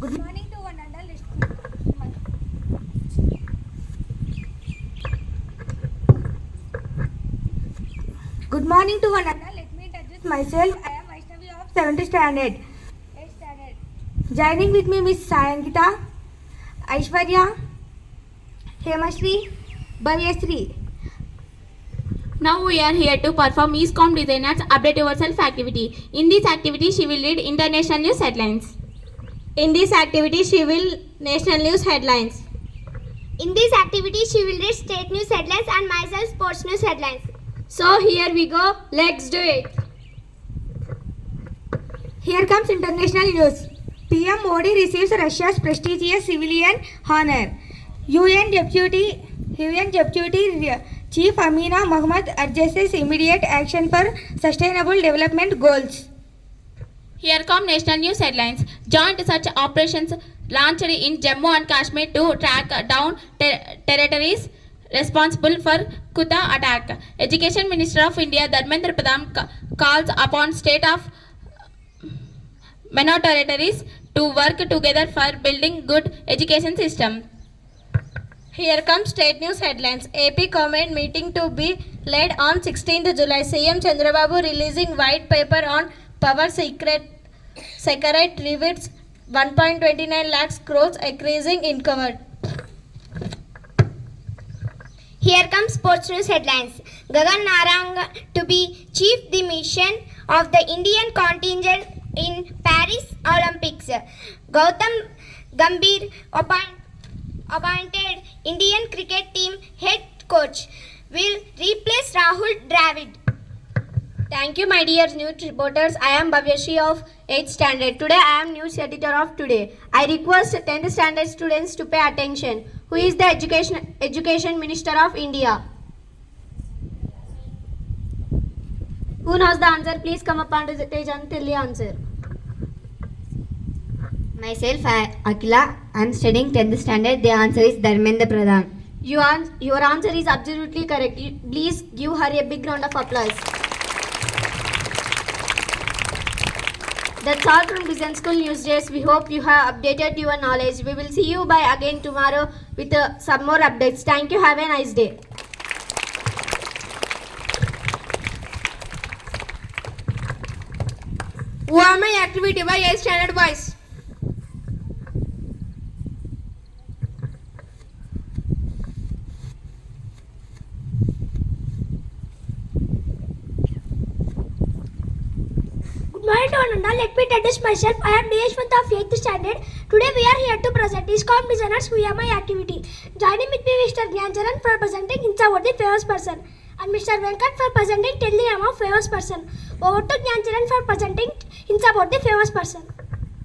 Good morning to one and all. Good morning to one and all. Let me introduce myself. I am Vaishnavi of 7th standard. 8th standard. Joining with me Miss Sayangita, Aishwarya, Hemashri, Bhavyasri. Now we are here to perform ESCOM Designers Update Yourself activity. In this activity, she will read international news headlines. In this activity, she will national news headlines. In this activity, she will read state news headlines and myself sports news headlines. So here we go. Let's do it. Here comes international news. PM Modi receives Russia's prestigious civilian honor. UN Deputy Chief Amina Mohammed urges immediate action for sustainable development goals. Here come national news headlines. Joint search operations launched in Jammu and Kashmir to track down territories responsible for Kuta attack. Education Minister of India Dharmendra Pradhan calls upon state of territories to work together for building good education system. Here comes state news headlines. AP Cabinet meeting to be led on 16th July. CM Chandrababu releasing white paper on power secret reveals 1.29 lakhs crores increasing income. Here comes sports news headlines. Gagan Narang to be chief the mission of the Indian contingent in Paris Olympics. Gautam Gambhir appointed Indian cricket team head coach will replace Rahul Dravid. Thank you, my dear news reporters. I am Bhavyasri of 8th standard. Today I am news editor of today. I request 10th standard students to pay attention. Who is the education minister of India? Who knows the answer? Please come up on the stage and tell the answer. Myself, Akila. I am studying 10th standard. The answer is Dharmendra Pradhan. Your answer is absolutely correct. Please give her a big round of applause. That's all from Vision School News Days. We hope you have updated your knowledge. We will see you again tomorrow with some more updates. Thank you. Have a nice day. Who am I activity by 8th standard boys? Good morning to one and all. Let me introduce myself. I am Deshwant of 8th standard. Today we are here to present ESCOM Designers VMI activity. Joining with me Mr. Gyancharan for presenting hints about the famous person and Mr. Venkat for presenting tell the name of famous person. Over to Gyancharan for presenting hints about the famous person.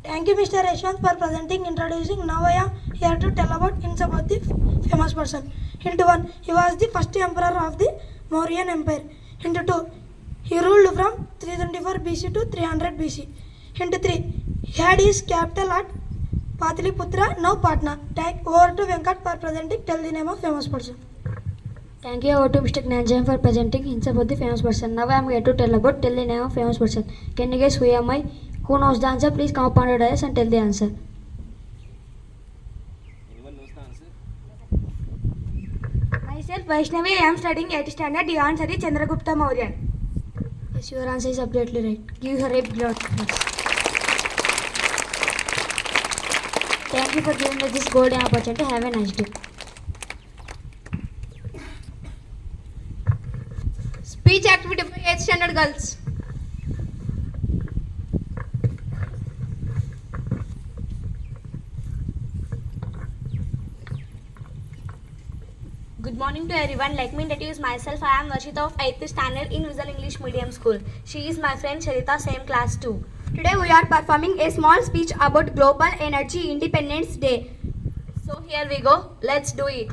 Thank you, Mr. Yashwant, for presenting, introducing. Now I am here to tell about hints about the famous person. Hint 1. He was the first emperor of the Mauryan Empire. Hint 2. He ruled from 324 BC to 300 BC. Hint 3. He had his capital at Pataliputra, now Patna. Over to Venkat for presenting. Tell the name of famous person. Thank you. Over to Mr. Gnanjan for presenting hints about the famous person. Now I am here to tell the name of famous person. Can you guess who am I? Who knows the answer? Please come up on your dais and tell the answer. Anyone knows the answer? Myself Vaishnavi. I am studying 8th standard. The answer is Chandragupta Maurya. Yes, your answer is absolutely right. Give her a big round of applause. Thank you for giving us this golden opportunity. Have a nice day. Speech activity by 8th standard girls. Good morning to everyone. Let me introduce myself. I am Varshita of 8th standard in Visual English Medium School. She is my friend Sharita, same class too. Today we are performing a small speech about Global Energy Independence Day. So here we go. Let's do it.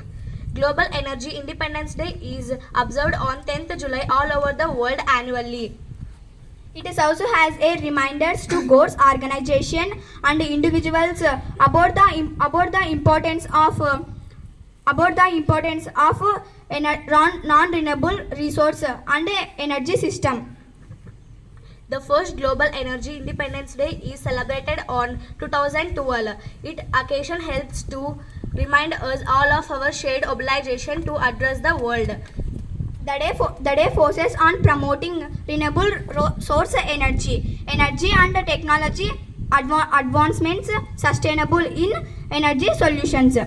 Global Energy Independence Day is observed on 10th July all over the world annually. It is also has a reminders to goals, organization and individuals about the importance of non-renewable resource and energy system. The first Global Energy Independence Day is celebrated on 2012. It occasion helps to remind us all of our shared obligation to address the world. The day focuses on promoting renewable source energy and technology advancements, sustainable in energy solutions.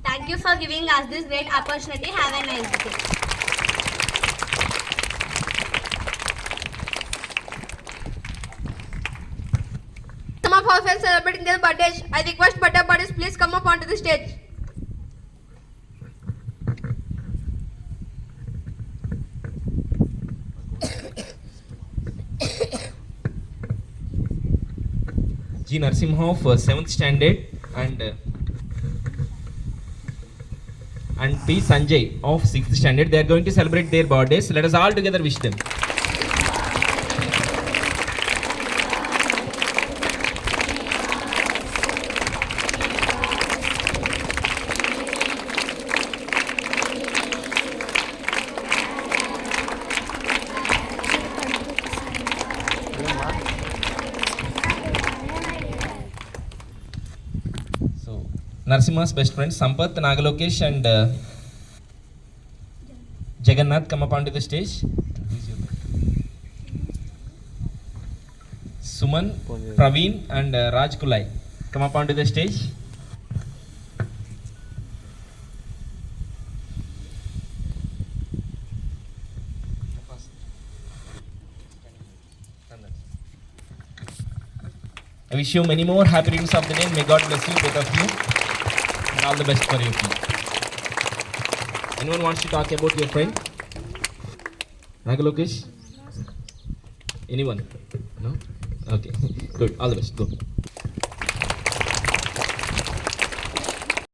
Thank you for giving us this great opportunity. Have a nice day. Some of our friends celebrating their birthdays. I request birthday parties please come up onto the stage. G. Narsimha for 7th standard and P. Sanjay of 6th standard. They are going to celebrate their birthdays. Let us all together wish them. So, Narsimha's best friends Sampath, Nagalokesh and Jagannath come up onto the stage. Suman, Praveen and Raj Kulai come up onto the stage. I wish you many more happy returns of the day. May God bless you, both of you, and all the best for your future. Anyone wants to talk about your friend? Nagalokesh? Anyone? No? Okay. Good. All the best. Go.